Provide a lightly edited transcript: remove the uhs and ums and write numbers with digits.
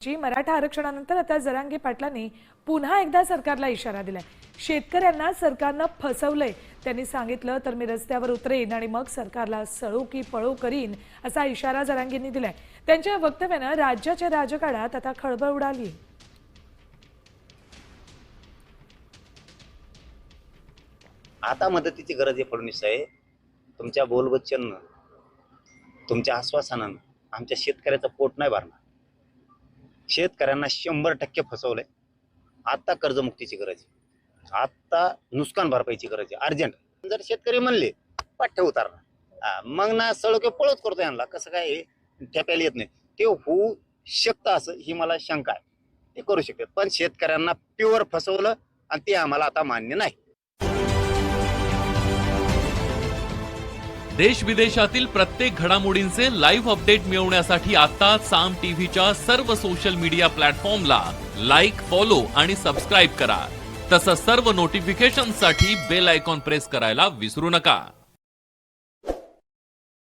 मराठा आरक्षणानंतर आता जरांगे पाटलांनी पुन्हा एकदा सरकारला इशारा दिलाय। शेतकऱ्यांना सरकारनं फसवलंय त्यांनी सांगितलं तर मी रस्त्यावर उतरेन आणि मग सरकारला सळू की पळू करीन असा इशारा जरांगेंनी दिलाय। त्यांच्या वक्तव्यानं राज्याच्या राजकारणात आता खळबळ उडाली। आता मदतीची गरज आहे फडणवीस साहेब। तुमच्या बोलवचनानं तुमच्या आश्वासनानं आमच्या शेतकऱ्याचं पोट नाही भरणार। शेतकऱ्यांना 100% फसवलंय। आता कर्जमुक्तीची गरज आहे, आता नुकसान भरपाईची गरज आहे अर्जंट। जर शेतकरी म्हणले पाठ्य उतारणार मग ना सळके पळत करतो यांना कसं काय ठेप्याला येत नाही ते होऊ शकतं असं ही मला शंका आहे। ते करू शकतात पण शेतकऱ्यांना प्युअर फसवलं आणि ते आम्हाला आता मान्य नाही। देश विदेशातील प्रत्येक घडामोडींचे लाईव्ह अपडेट मिळवण्यासाठी आता साम टीव्हीच्या सर्व सोशल मीडिया प्लॅटफॉर्मला लाईक, फॉलो आणि सबस्क्राईब करा। तसंच सर्व नोटिफिकेशनसाठी बेल आयकॉन प्रेस करायला विसरू नका।